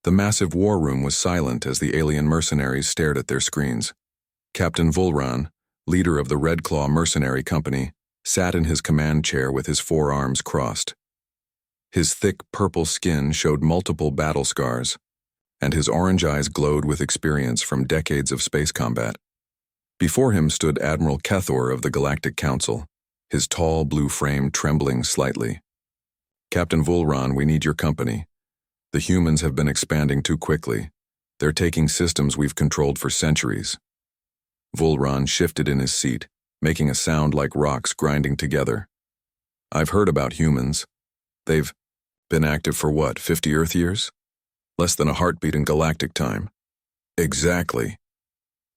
The massive war room was silent as the alien mercenaries stared at their screens. Captain Vulran, leader of the Red Claw Mercenary Company, sat in his command chair with his forearms crossed. His thick purple skin showed multiple battle scars, and his orange eyes glowed with experience from decades of space combat. Before him stood Admiral Kethor of the Galactic Council, his tall blue frame trembling slightly. "Captain Vulran, we need your company. The humans have been expanding too quickly. They're taking systems we've controlled for centuries." Vulran shifted in his seat, making a sound like rocks grinding together. "I've heard about humans. They've been active for what, 50 Earth years? Less than a heartbeat in galactic time." "Exactly."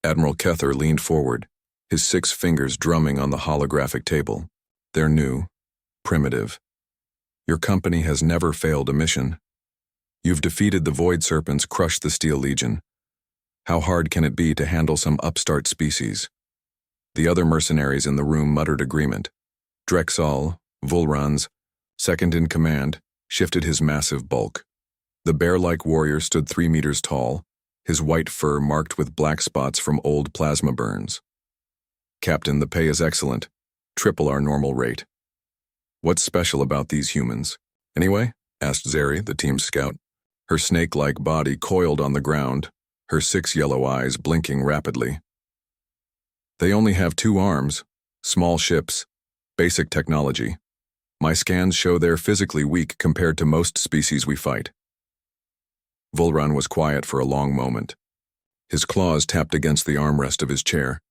Admiral Kethor leaned forward, his 6 fingers drumming on the holographic table. "They're new, primitive. Your company has never failed a mission. You've defeated the Void Serpents, crushed the Steel Legion. How hard can it be to handle some upstart species?" The other mercenaries in the room muttered agreement. Drexel, Vulran's second in command, shifted his massive bulk. The bear-like warrior stood 3 meters tall, his white fur marked with black spots from old plasma burns. "Captain, the pay is excellent. Triple our normal rate." "What's special about these humans, anyway?" asked Zeri, the team's scout. Her snake-like body coiled on the ground, her 6 yellow eyes blinking rapidly. "They only have 2 arms, small ships, basic technology. My scans show they're physically weak compared to most species we fight." Vulran was quiet for a long moment. His claws tapped against the armrest of his chair,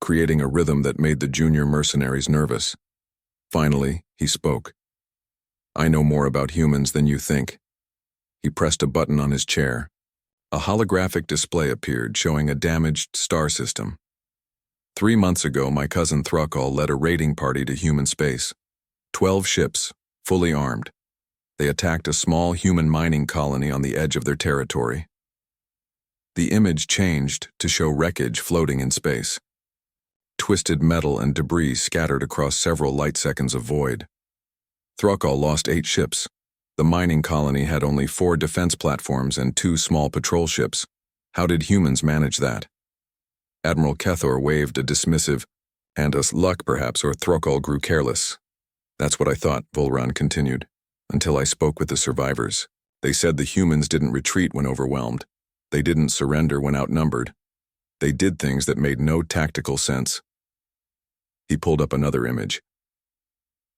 creating a rhythm that made the junior mercenaries nervous. Finally, he spoke. "I know more about humans than you think." He pressed a button on his chair. A holographic display appeared showing a damaged star system. 3 months ago, my cousin Thruckall led a raiding party to human space. 12 ships, fully armed. They attacked a small human mining colony on the edge of their territory. The image changed to show wreckage floating in space. Twisted metal and debris scattered across several light seconds of void. Thruckall lost 8 ships. The mining colony had only 4 defense platforms and 2 small patrol ships. How did humans manage that? Admiral Kethor waved a dismissive, "And us luck perhaps, or Thruckall grew careless." "That's what I thought," Vulran continued, "until I spoke with the survivors. They said the humans didn't retreat when overwhelmed. They didn't surrender when outnumbered. They did things that made no tactical sense." He pulled up another image.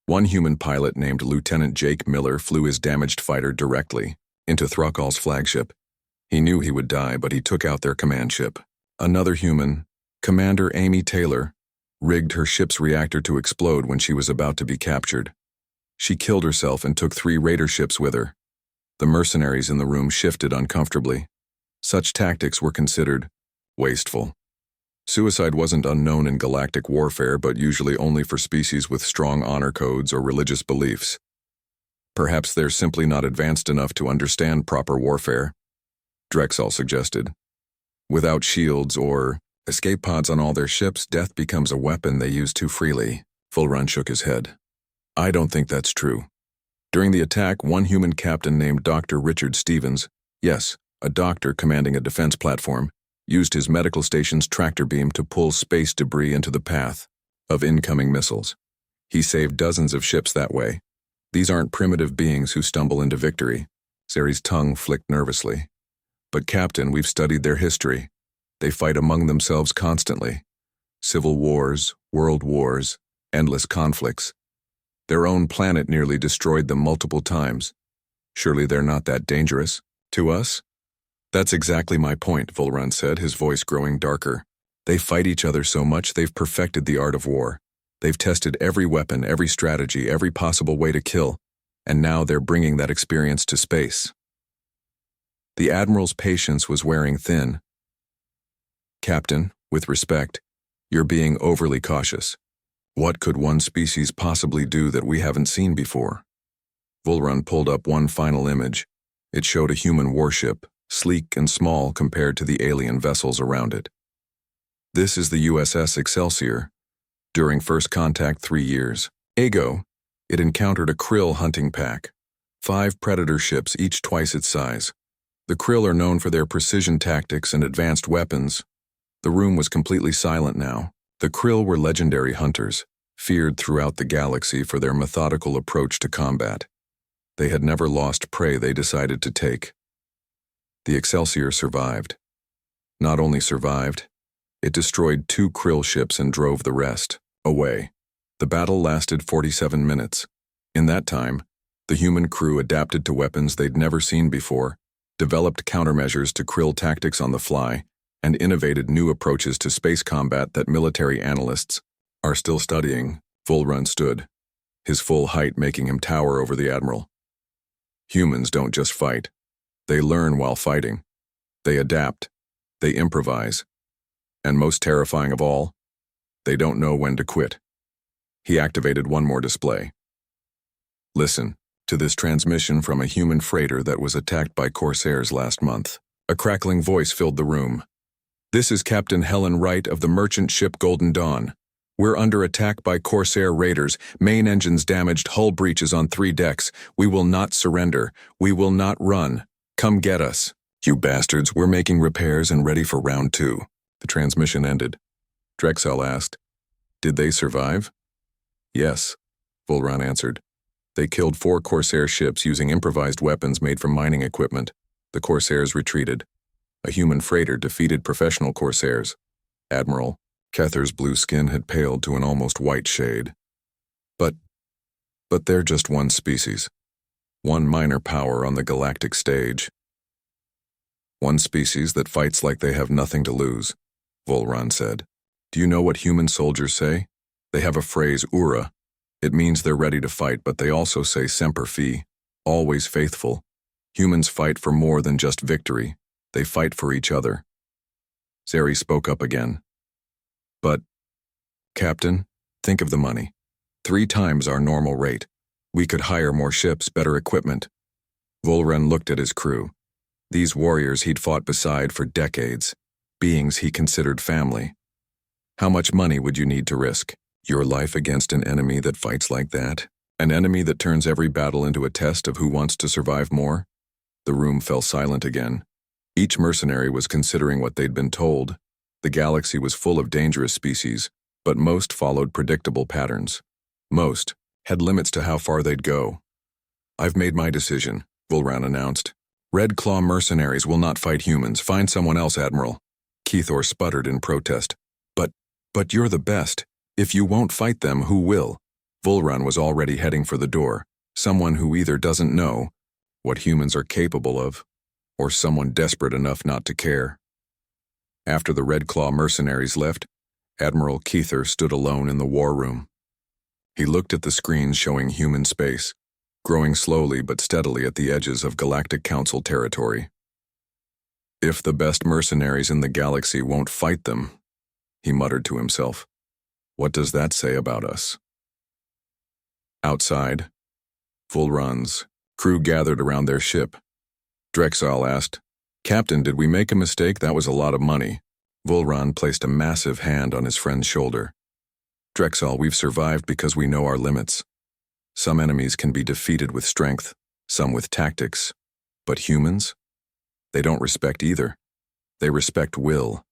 One human pilot named Lieutenant Jake Miller flew his damaged fighter directly into Thruckall's flagship. He knew he would die, but he took out their command ship. Another human, Commander Amy Taylor, rigged her ship's reactor to explode when she was about to be captured. She killed herself and took 3 raider ships with her. The mercenaries in the room shifted uncomfortably. Such tactics were considered wasteful. Suicide wasn't unknown in galactic warfare, but usually only for species with strong honor codes or religious beliefs. Perhaps they're simply not advanced enough to understand proper warfare, Drexel suggested. Without shields or escape pods on all their ships, death becomes a weapon they use too freely. Vulran shook his head. "I don't think that's true. During the attack, one human captain named Dr. Richard Stevens, yes, a doctor commanding a defense platform, used his medical station's tractor beam to pull space debris into the path of incoming missiles. He saved dozens of ships that way. These aren't primitive beings who stumble into victory." Zeri's tongue flicked nervously. "But Captain, we've studied their history. They fight among themselves constantly. Civil wars, world wars, endless conflicts. Their own planet nearly destroyed them multiple times. Surely they're not that dangerous to us?" "That's exactly my point," Vulran said, his voice growing darker. "They fight each other so much they've perfected the art of war. They've tested every weapon, every strategy, every possible way to kill, and now they're bringing that experience to space." The Admiral's patience was wearing thin. "Captain, with respect, you're being overly cautious. What could one species possibly do that we haven't seen before?" Vulran pulled up one final image. It showed a human warship, sleek and small compared to the alien vessels around it. "This is the USS Excelsior. During first contact 3 years ago, it encountered a krill hunting pack, 5 predator ships, each twice its size. The Krill are known for their precision tactics and advanced weapons. The room was completely silent now. The Krill were legendary hunters, feared throughout the galaxy for their methodical approach to combat. They had never lost prey they decided to take. The Excelsior survived. Not only survived, it destroyed 2 Krill ships and drove the rest away. The battle lasted 47 minutes. In that time, the human crew adapted to weapons they'd never seen before, developed countermeasures to Krill tactics on the fly, and innovated new approaches to space combat that military analysts are still studying. Volrun stood, his full height making him tower over the admiral. Humans don't just fight. They learn while fighting. They adapt. They improvise. And most terrifying of all, they don't know when to quit. He activated one more display. Listen to this transmission from a human freighter that was attacked by Corsairs last month. A crackling voice filled the room. This is Captain Helen Wright of the merchant ship Golden Dawn. We're under attack by Corsair raiders. Main engines damaged, hull breaches on 3 decks. We will not surrender. We will not run. Come get us. You bastards, we're making repairs and ready for round 2. The transmission ended. Drexel asked, Did they survive? Yes, Volrun answered. They killed 4 Corsair ships using improvised weapons made from mining equipment. The Corsairs retreated. A human freighter defeated professional Corsairs. Admiral Kether's blue skin had paled to an almost white shade. But they're just one species. One minor power on the galactic stage. One species that fights like they have nothing to lose, Volrun said. Do you know what human soldiers say? They have a phrase, Ura. It means they're ready to fight, but they also say Semper Fi, always faithful. Humans fight for more than just victory. They fight for each other. Zeri spoke up again. But, Captain, think of the money. 3 times our normal rate. We could hire more ships, better equipment. Volrun looked at his crew. These warriors he'd fought beside for decades, beings he considered family. How much money would you need to risk? Your life against an enemy that fights like that? An enemy that turns every battle into a test of who wants to survive more? The room fell silent again. Each mercenary was considering what they'd been told. The galaxy was full of dangerous species, but most followed predictable patterns. Most had limits to how far they'd go. I've made my decision, Volrun announced. Red Claw mercenaries will not fight humans. Find someone else, Admiral. Kethor sputtered in protest. But you're the best. If you won't fight them, who will? Volrun was already heading for the door. Someone who either doesn't know what humans are capable of, or someone desperate enough not to care. After the Red Claw mercenaries left, Admiral Kethor stood alone in the war room. He looked at the screens showing human space, growing slowly but steadily at the edges of Galactic Council territory. If the best mercenaries in the galaxy won't fight them, he muttered to himself, what does that say about us? Outside, Volrun's crew gathered around their ship. Drexel asked, Captain, did we make a mistake? That was a lot of money. Volrun placed a massive hand on his friend's shoulder. Drexel, we've survived because we know our limits. Some enemies can be defeated with strength, some with tactics. But humans? They don't respect either. They respect will.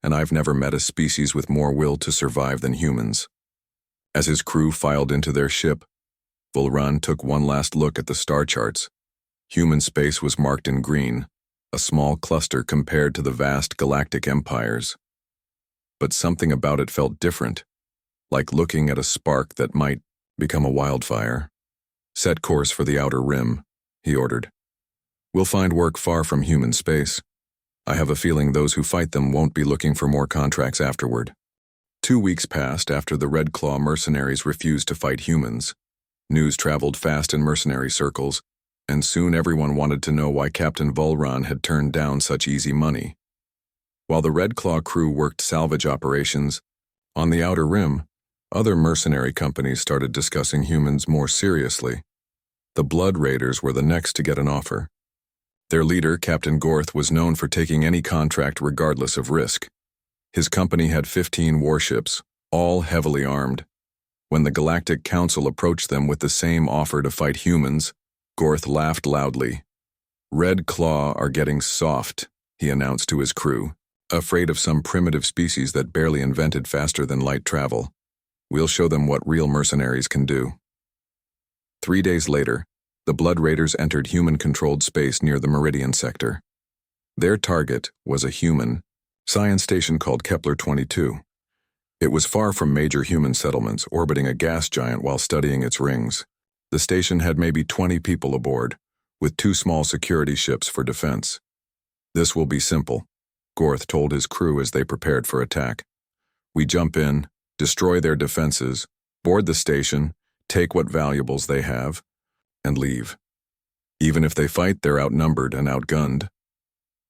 And I've never met a species with more will to survive than humans. As his crew filed into their ship, Volrun took one last look at the star charts. Human space was marked in green, a small cluster compared to the vast galactic empires. But something about it felt different, like looking at a spark that might become a wildfire. Set course for the outer rim, he ordered. We'll find work far from human space. I have a feeling those who fight them won't be looking for more contracts afterward. 2 weeks passed after the Red Claw mercenaries refused to fight humans. News traveled fast in mercenary circles, and soon everyone wanted to know why Captain Volrun had turned down such easy money. While the Red Claw crew worked salvage operations, on the Outer Rim, other mercenary companies started discussing humans more seriously. The Blood Raiders were the next to get an offer. Their leader, Captain Gorth, was known for taking any contract regardless of risk. His company had 15 warships, all heavily armed. When the Galactic Council approached them with the same offer to fight humans, Gorth laughed loudly. Red Claw are getting soft, he announced to his crew, afraid of some primitive species that barely invented faster than light travel. We'll show them what real mercenaries can do. 3 days later, the Blood Raiders entered human-controlled space near the Meridian sector. Their target was a human science station called Kepler-22. It was far from major human settlements, orbiting a gas giant while studying its rings. The station had maybe 20 people aboard, with 2 small security ships for defense. This will be simple, Gorth told his crew as they prepared for attack. We jump in, destroy their defenses, board the station, take what valuables they have, and leave. Even if they fight, they're outnumbered and outgunned.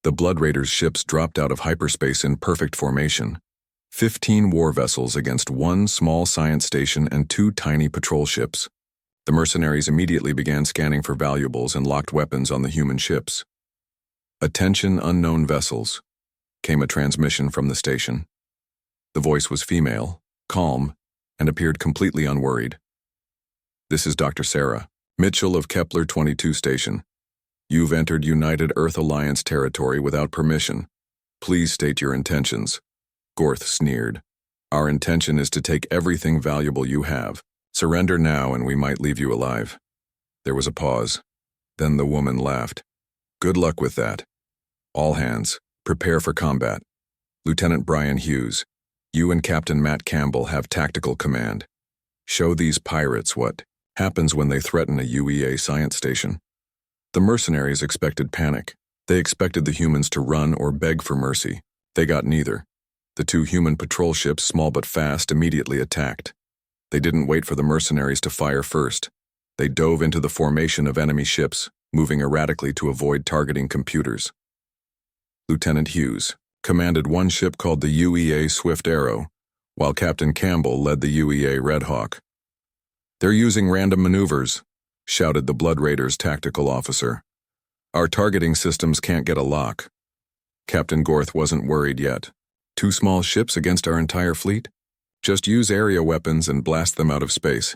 The Blood Raiders' ships dropped out of hyperspace in perfect formation. 15 war vessels against 1 small science station and 2 tiny patrol ships. The mercenaries immediately began scanning for valuables and locked weapons on the human ships. "Attention, unknown vessels," came a transmission from the station. The voice was female, calm, and appeared completely unworried. "This is Dr. Sarah Mitchell of Kepler-22 station. You've entered United Earth Alliance territory without permission. Please state your intentions." Gorth sneered. "Our intention is to take everything valuable you have. Surrender now and we might leave you alive." There was a pause. Then the woman laughed. "Good luck with that. All hands, prepare for combat. Lieutenant Brian Hughes, you and Captain Matt Campbell have tactical command. Show these pirates what happens when they threaten a UEA science station." The mercenaries expected panic. They expected the humans to run or beg for mercy. They got neither. The 2 human patrol ships, small but fast, immediately attacked. They didn't wait for the mercenaries to fire first. They dove into the formation of enemy ships, moving erratically to avoid targeting computers. Lieutenant Hughes commanded 1 ship called the UEA Swift Arrow, while Captain Campbell led the UEA Red Hawk. "They're using random maneuvers," shouted the Blood Raiders' tactical officer. "Our targeting systems can't get a lock." Captain Gorth wasn't worried yet. 2 small ships against our entire fleet? Just use area weapons and blast them out of space.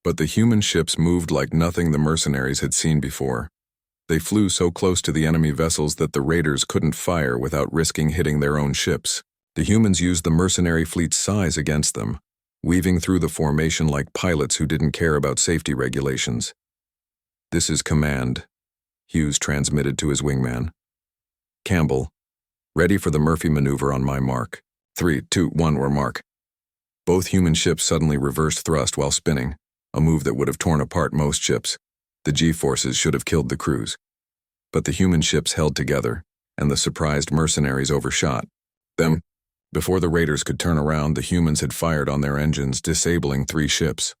But the human ships moved like nothing the mercenaries had seen before. They flew so close to the enemy vessels that the raiders couldn't fire without risking hitting their own ships. The humans used the mercenary fleet's size against them, weaving through the formation like pilots who didn't care about safety regulations. "This is command," Hughes transmitted to his wingman. "Campbell, ready for the Murphy maneuver on my mark. 3, 2, 1, or mark." Both human ships suddenly reversed thrust while spinning, a move that would have torn apart most ships. The G-forces should have killed the crews. But the human ships held together, and the surprised mercenaries overshot them. Before the raiders could turn around, the humans had fired on their engines, disabling 3 ships.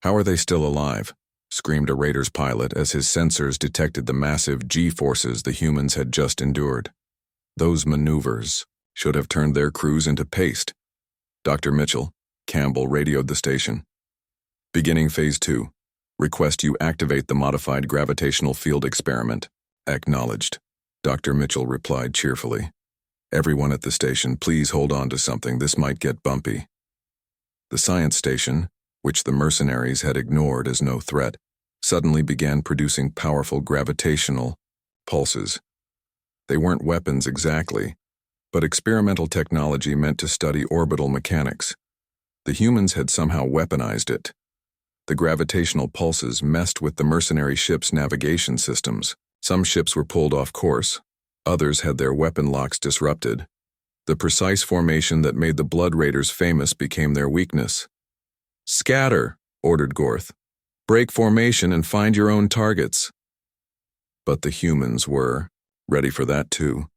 "How are they still alive?" screamed a raider's pilot as his sensors detected the massive G-forces the humans had just endured. Those maneuvers should have turned their crews into paste. "Dr. Mitchell," Campbell radioed the station. "Beginning Phase 2. Request you activate the modified gravitational field experiment." "Acknowledged," Dr. Mitchell replied cheerfully. "Everyone at the station, please hold on to something. This might get bumpy." The science station, which the mercenaries had ignored as no threat, suddenly began producing powerful gravitational pulses. They weren't weapons exactly, but experimental technology meant to study orbital mechanics. The humans had somehow weaponized it. The gravitational pulses messed with the mercenary ships' navigation systems. Some ships were pulled off course. Others had their weapon locks disrupted. The precise formation that made the Blood Raiders famous became their weakness. "Scatter," ordered Gorth. "Break formation and find your own targets." But the humans were ready for that too.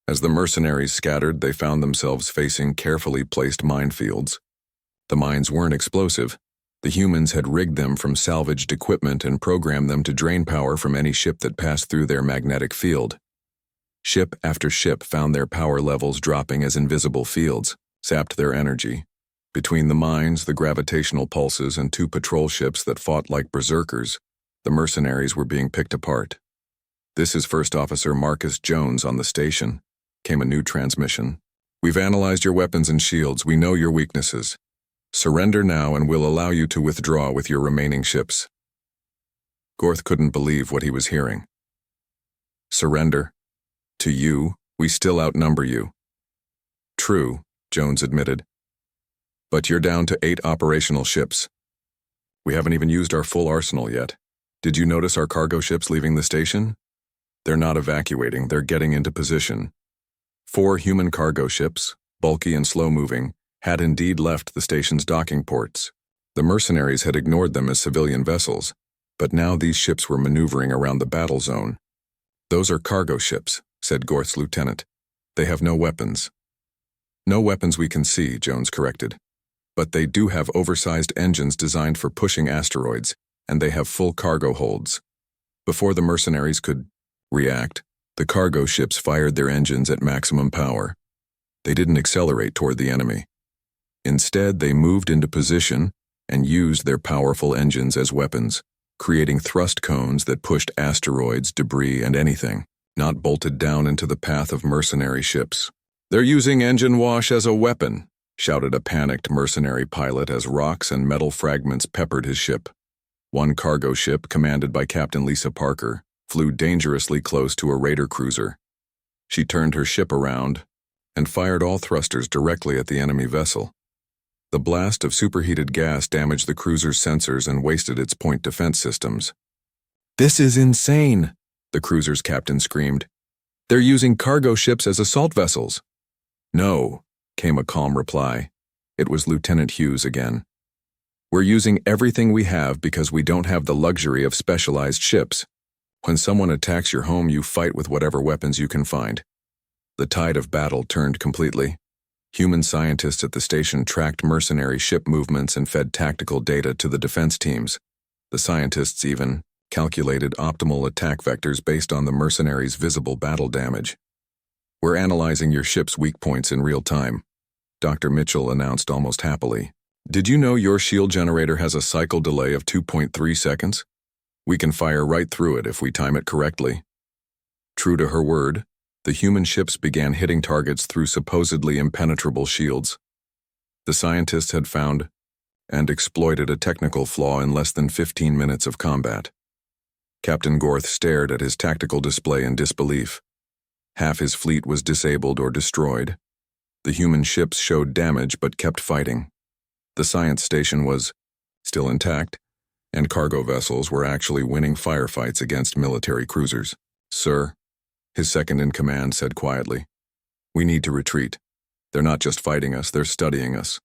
As the mercenaries scattered, they found themselves facing carefully placed minefields. The mines weren't explosive. The humans had rigged them from salvaged equipment and programmed them to drain power from any ship that passed through their magnetic field. Ship after ship found their power levels dropping as invisible fields sapped their energy. Between the mines, the gravitational pulses, and 2 patrol ships that fought like berserkers, the mercenaries were being picked apart. "This is First Officer Marcus Jones on the station," came a new transmission. "We've analyzed your weapons and shields. We know your weaknesses. Surrender now and we'll allow you to withdraw with your remaining ships." Gorth couldn't believe what he was hearing. Surrender? To you, we still outnumber you. True, Jones admitted. But you're down to 8 operational ships. We haven't even used our full arsenal yet. Did you notice our cargo ships leaving the station? They're not evacuating, they're getting into position. 4 human cargo ships, bulky and slow-moving, had indeed left the station's docking ports. The mercenaries had ignored them as civilian vessels, but now these ships were maneuvering around the battle zone. Those are cargo ships, said Gorth's lieutenant. They have no weapons. No weapons we can see, Jones corrected. But they do have oversized engines designed for pushing asteroids, and they have full cargo holds. Before the mercenaries could react, the cargo ships fired their engines at maximum power. They didn't accelerate toward the enemy. Instead, they moved into position and used their powerful engines as weapons, creating thrust cones that pushed asteroids, debris, and anything not bolted down into the path of mercenary ships. "They're using engine wash as a weapon," shouted a panicked mercenary pilot as rocks and metal fragments peppered his ship. One cargo ship, commanded by Captain Lisa Parker, flew dangerously close to a raider cruiser. She turned her ship around and fired all thrusters directly at the enemy vessel. The blast of superheated gas damaged the cruiser's sensors and wasted its point defense systems. "This is insane," the cruiser's captain screamed. "They're using cargo ships as assault vessels." "No," came a calm reply. It was Lieutenant Hughes again. "We're using everything we have because we don't have the luxury of specialized ships. When someone attacks your home, you fight with whatever weapons you can find." The tide of battle turned completely. Human scientists at the station tracked mercenary ship movements and fed tactical data to the defense teams. The scientists even calculated optimal attack vectors based on the mercenaries' visible battle damage. "We're analyzing your ship's weak points in real time," Dr. Mitchell announced almost happily. "Did you know your shield generator has a cycle delay of 2.3 seconds? We can fire right through it if we time it correctly." True to her word, the human ships began hitting targets through supposedly impenetrable shields. The scientists had found and exploited a technical flaw in less than 15 minutes of combat. Captain Gorth stared at his tactical display in disbelief. Half his fleet was disabled or destroyed. The human ships showed damage but kept fighting. The science station was still intact, and cargo vessels were actually winning firefights against military cruisers. "Sir," his second-in-command said quietly, "we need to retreat. They're not just fighting us, they're studying us.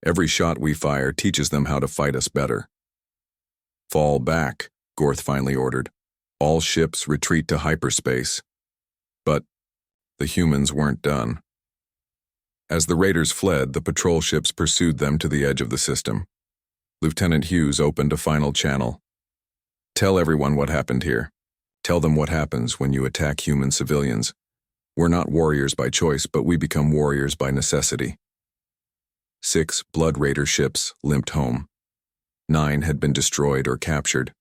Every shot we fire teaches them how to fight us better." "Fall back," Gorth finally ordered. "All ships retreat to hyperspace." But the humans weren't done. As the raiders fled, the patrol ships pursued them to the edge of the system. Lieutenant Hughes opened a final channel. "Tell everyone what happened here. Tell them what happens when you attack human civilians. We're not warriors by choice, but we become warriors by necessity." 6 Blood Raider ships limped home. 9 had been destroyed or captured.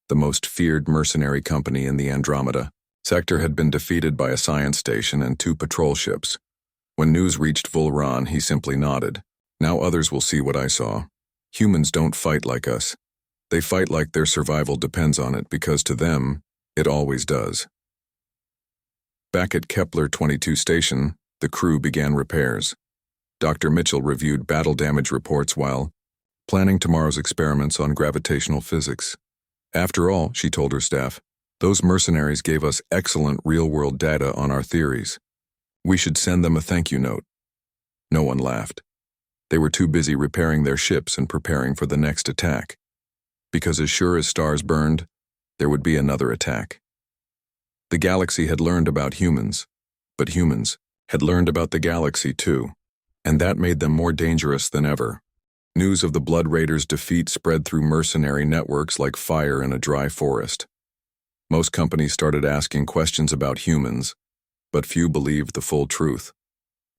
The most feared mercenary company in the Andromeda sector had been defeated by a science station and 2 patrol ships. When news reached Vulran, he simply nodded. "Now others will see what I saw. Humans don't fight like us. They fight like their survival depends on it, because to them, it always does." Back at Kepler 22 station, the crew began repairs. Dr. Mitchell reviewed battle damage reports while planning tomorrow's experiments on gravitational physics. "After all," she told her staff, "those mercenaries gave us excellent real-world data on our theories. We should send them a thank you note." No one laughed. They were too busy repairing their ships and preparing for the next attack. Because as sure as stars burned, there would be another attack. The galaxy had learned about humans, but humans had learned about the galaxy too, and that made them more dangerous than ever. News of the Blood Raiders' defeat spread through mercenary networks like fire in a dry forest. Most companies started asking questions about humans, but few believed the full truth.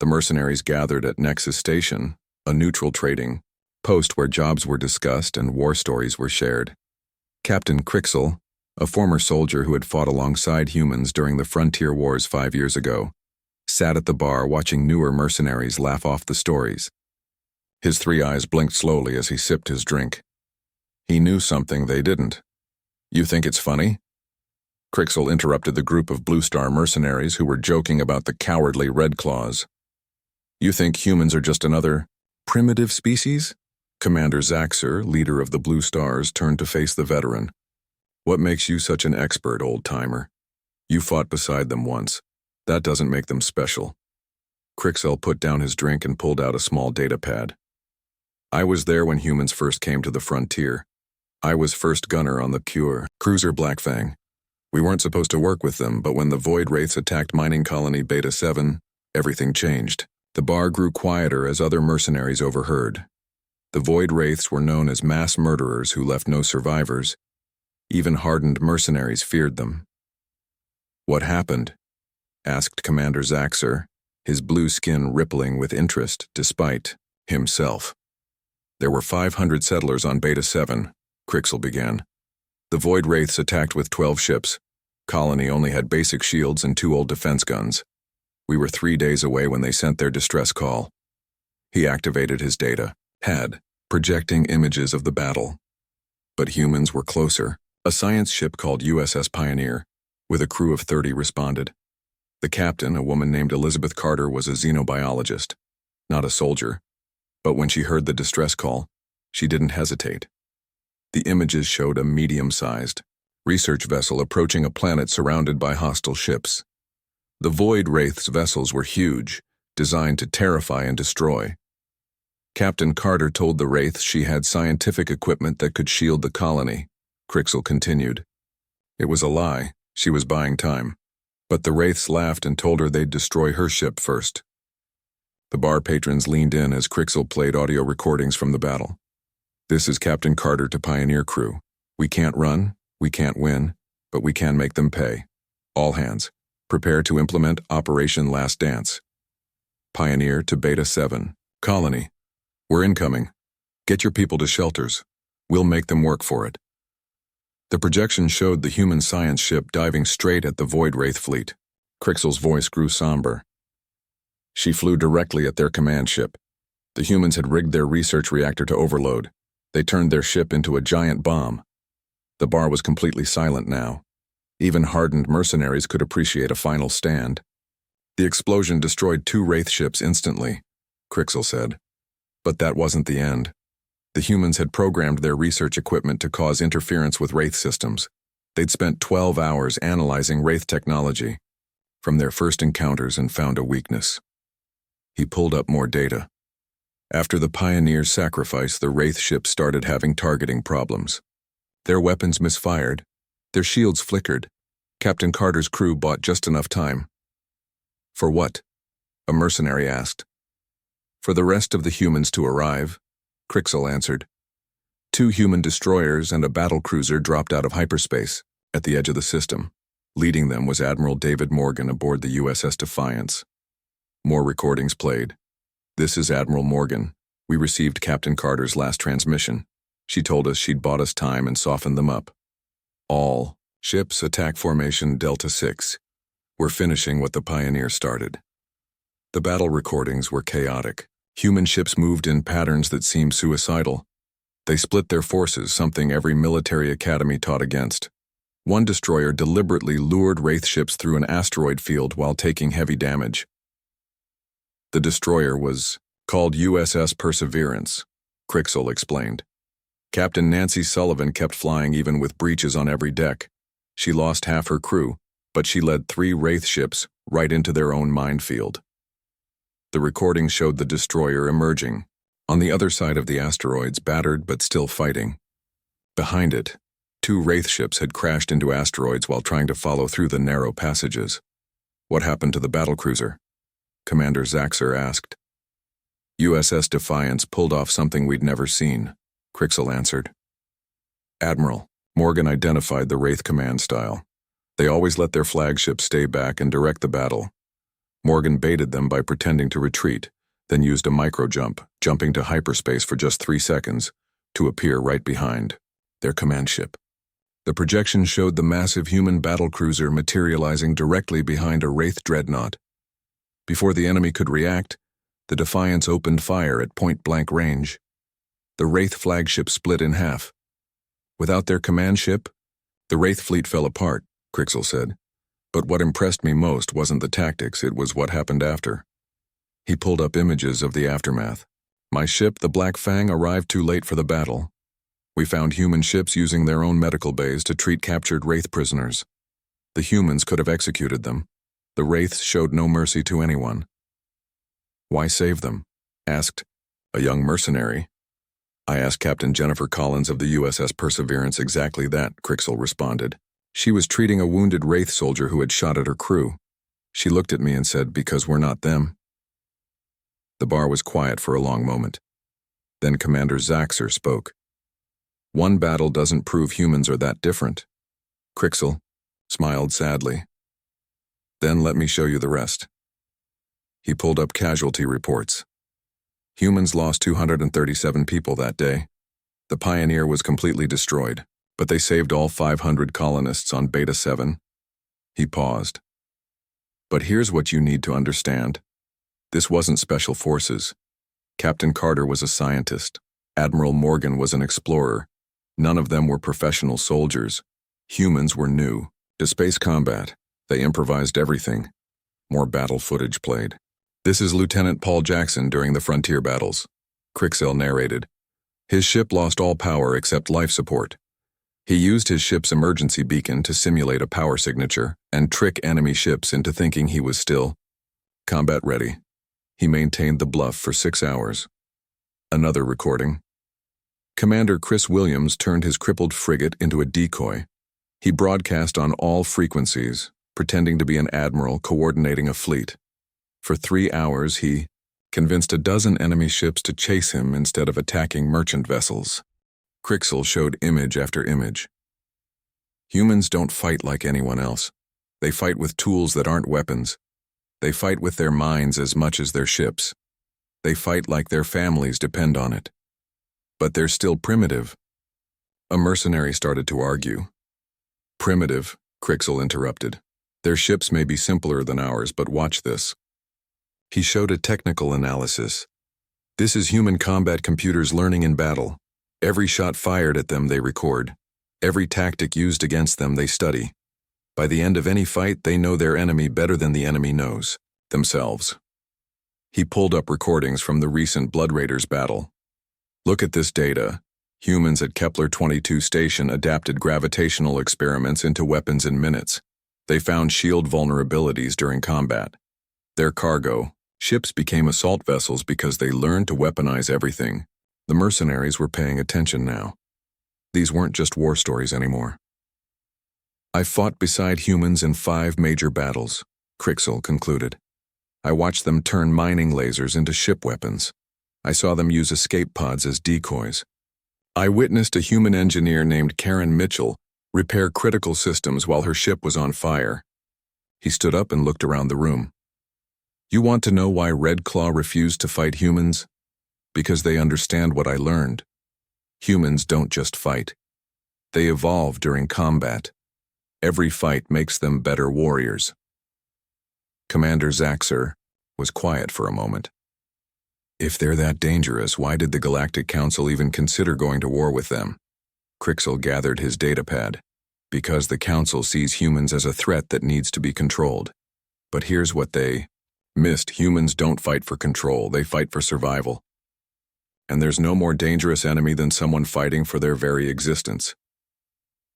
The mercenaries gathered at Nexus Station, a neutral trading post where jobs were discussed and war stories were shared. Captain Crixel, a former soldier who had fought alongside humans during the Frontier Wars 5 years ago, sat at the bar watching newer mercenaries laugh off the stories. His 3 eyes blinked slowly as he sipped his drink. He knew something they didn't. "You think it's funny?" Crixel interrupted the group of Blue Star mercenaries who were joking about the cowardly Red Claws. You think humans are just another primitive species? Commander Zaxxer, leader of the Blue Stars, turned to face the veteran. What makes you such an expert, old-timer? You fought beside them once. That doesn't make them special. Crixel put down his drink and pulled out a small data pad. I was there when humans first came to the frontier. I was first gunner on the cruiser Blackfang. We weren't supposed to work with them, but when the Void Wraiths attacked mining colony Beta 7, everything changed. The bar grew quieter as other mercenaries overheard. The Void Wraiths were known as mass murderers who left no survivors. Even hardened mercenaries feared them. What happened? Asked Commander Zaxxer, his blue skin rippling with interest despite himself. There were 500 settlers on Beta 7, Crixel began. The Void Wraiths attacked with 12 ships. Colony only had basic shields and 2 old defense guns. We were 3 days away when they sent their distress call. He activated his data pad, projecting images of the battle. But humans were closer. A science ship called USS Pioneer, with a crew of 30, responded. The captain, a woman named Elizabeth Carter, was a xenobiologist, not a soldier. But when she heard the distress call, she didn't hesitate. The images showed a medium-sized research vessel approaching a planet surrounded by hostile ships. The Void Wraith's vessels were huge, designed to terrify and destroy. Captain Carter told the Wraiths she had scientific equipment that could shield the colony, Crixel continued. It was a lie. She was buying time. But the Wraiths laughed and told her they'd destroy her ship first. The bar patrons leaned in as Crixel played audio recordings from the battle. This is Captain Carter to Pioneer crew. We can't run, we can't win, but we can make them pay. All hands, prepare to implement Operation Last Dance. Pioneer to Beta 7, Colony. We're incoming. Get your people to shelters. We'll make them work for it. The projection showed the human science ship diving straight at the Void Wraith fleet. Crixel's voice grew somber. She flew directly at their command ship. The humans had rigged their research reactor to overload. They turned their ship into a giant bomb. The bar was completely silent now. Even hardened mercenaries could appreciate a final stand. The explosion destroyed 2 Wraith ships instantly, Crixel said. But that wasn't the end. The humans had programmed their research equipment to cause interference with Wraith systems. They'd spent 12 hours analyzing Wraith technology from their first encounters and found a weakness. He pulled up more data. After the Pioneer's sacrifice, the Wraith ships started having targeting problems. Their weapons misfired. Their shields flickered. Captain Carter's crew bought just enough time. For what? A mercenary asked. For the rest of the humans to arrive, Crixel answered. 2 human destroyers and a battlecruiser dropped out of hyperspace at the edge of the system. Leading them was Admiral David Morgan aboard the USS Defiance. More recordings played. This is Admiral Morgan. We received Captain Carter's last transmission. She told us she'd bought us time and softened them up. All ships attack formation Delta 6. We're finishing what the Pioneer started. The battle recordings were chaotic. Human ships moved in patterns that seemed suicidal. They split their forces, something every military academy taught against. One destroyer deliberately lured Wraith ships through an asteroid field while taking heavy damage. The destroyer was called USS Perseverance, Crixel explained. Captain Nancy Sullivan kept flying even with breaches on every deck. She lost half her crew, but she led 3 Wraith ships right into their own minefield. The recording showed the destroyer emerging, on the other side of the asteroids, battered but still fighting. Behind it, 2 Wraith ships had crashed into asteroids while trying to follow through the narrow passages. What happened to the battlecruiser? Commander Zaxxer asked. USS Defiance pulled off something we'd never seen, Crixel answered. Admiral, Morgan identified the Wraith command style. They always let their flagship stay back and direct the battle. Morgan baited them by pretending to retreat, then used a micro-jump, jumping to hyperspace for just 3 seconds, to appear right behind their command ship. The projection showed the massive human battlecruiser materializing directly behind a Wraith dreadnought. Before the enemy could react, the Defiance opened fire at point-blank range. The Wraith flagship split in half. Without their command ship, the Wraith fleet fell apart, Crixel said. But what impressed me most wasn't the tactics, it was what happened after. He pulled up images of the aftermath. My ship, the Black Fang, arrived too late for the battle. We found human ships using their own medical bays to treat captured Wraith prisoners. The humans could have executed them. The Wraiths showed no mercy to anyone. Why save them? Asked a young mercenary. I asked Captain Jennifer Collins of the USS Perseverance exactly that, Crixel responded. She was treating a wounded Wraith soldier who had shot at her crew. She looked at me and said, because we're not them. The bar was quiet for a long moment. Then Commander Zaxxer spoke. One battle doesn't prove humans are that different. Crixel smiled sadly. Then let me show you the rest. He pulled up casualty reports. Humans lost 237 people that day. The Pioneer was completely destroyed, but they saved all 500 colonists on Beta 7. He paused. But here's what you need to understand. This wasn't special forces. Captain Carter was a scientist. Admiral Morgan was an explorer. None of them were professional soldiers. Humans were new. To space combat, they improvised everything. More battle footage played. This is Lieutenant Paul Jackson during the frontier battles. Crixel narrated. His ship lost all power except life support. He used his ship's emergency beacon to simulate a power signature and trick enemy ships into thinking he was still combat ready. He maintained the bluff for 6 hours. Another recording. Commander Chris Williams turned his crippled frigate into a decoy. He broadcast on all frequencies, pretending to be an admiral coordinating a fleet. For 3 hours, he convinced a dozen enemy ships to chase him instead of attacking merchant vessels. Crixel showed image after image. Humans don't fight like anyone else. They fight with tools that aren't weapons. They fight with their minds as much as their ships. They fight like their families depend on it. But they're still primitive. A mercenary started to argue. Primitive, Crixel interrupted. Their ships may be simpler than ours, but watch this. He showed a technical analysis. This is human combat computers learning in battle. Every shot fired at them they record. Every tactic used against them they study. By the end of any fight, they know their enemy better than the enemy knows themselves. He pulled up recordings from the recent Blood Raiders battle. Look at this data. Humans at Kepler-22 station adapted gravitational experiments into weapons in minutes. They found shield vulnerabilities during combat. Their cargo, ships became assault vessels because they learned to weaponize everything. The mercenaries were paying attention now. These weren't just war stories anymore. I fought beside humans in 5 major battles, Crixel concluded. I watched them turn mining lasers into ship weapons. I saw them use escape pods as decoys. I witnessed a human engineer named Karen Mitchell repair critical systems while her ship was on fire. He stood up and looked around the room. You want to know why Red Claw refused to fight humans? Because they understand what I learned. Humans don't just fight. They evolve during combat. Every fight makes them better warriors. Commander Zaxxer was quiet for a moment. If they're that dangerous, why did the Galactic Council even consider going to war with them? Crixel gathered his datapad. Because the Council sees humans as a threat that needs to be controlled. But here's what they missed. Humans don't fight for control, they fight for survival. And there's no more dangerous enemy than someone fighting for their very existence.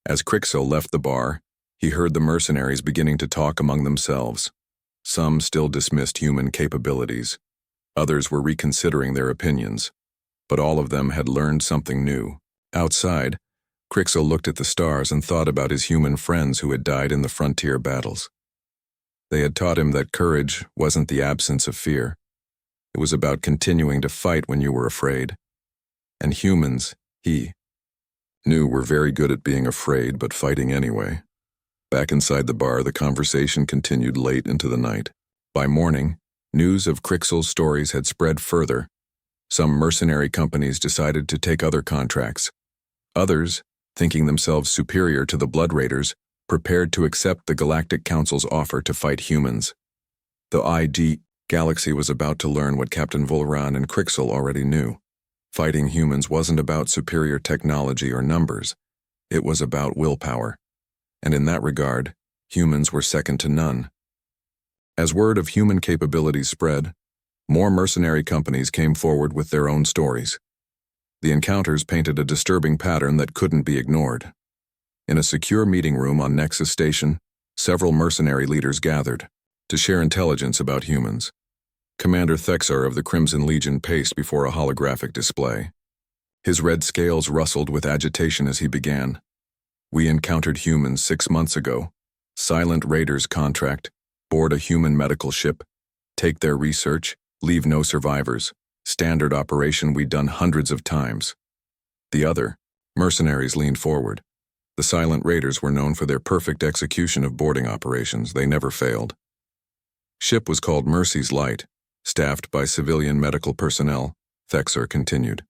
As Crixel left the bar, he heard the mercenaries beginning to talk among themselves. Some still dismissed human capabilities. Others were reconsidering their opinions. But all of them had learned something new. Outside, Crixel looked at the stars and thought about his human friends who had died in the frontier battles. They had taught him that courage wasn't the absence of fear. It was about continuing to fight when you were afraid. And humans, he knew, were very good at being afraid but fighting anyway. Back inside the bar, the conversation continued late into the night. By morning, news of Crixel's stories had spread further. Some mercenary companies decided to take other contracts. Others, thinking themselves superior to the Blood Raiders, prepared to accept the Galactic Council's offer to fight humans. The ID Galaxy was about to learn what Captain Volran and Crixel already knew. Fighting humans wasn't about superior technology or numbers. It was about willpower. And in that regard, Humans were second to none. As word of human capabilities spread, more mercenary companies came forward with their own stories. The encounters painted a disturbing pattern that couldn't be ignored. In a secure meeting room on Nexus Station, several mercenary leaders gathered to share intelligence about humans. Commander Thexar of the Crimson Legion paced before a holographic display. His red scales rustled with agitation as he began. "We encountered humans 6 months ago. Silent Raiders contract. Board a human medical ship. Take their research. Leave no survivors. Standard operation we done hundreds of times." The other mercenaries leaned forward. The Silent Raiders were known for their perfect execution of boarding operations. They never failed. Ship was called Mercy's Light, staffed by civilian medical personnel, Thexar continued.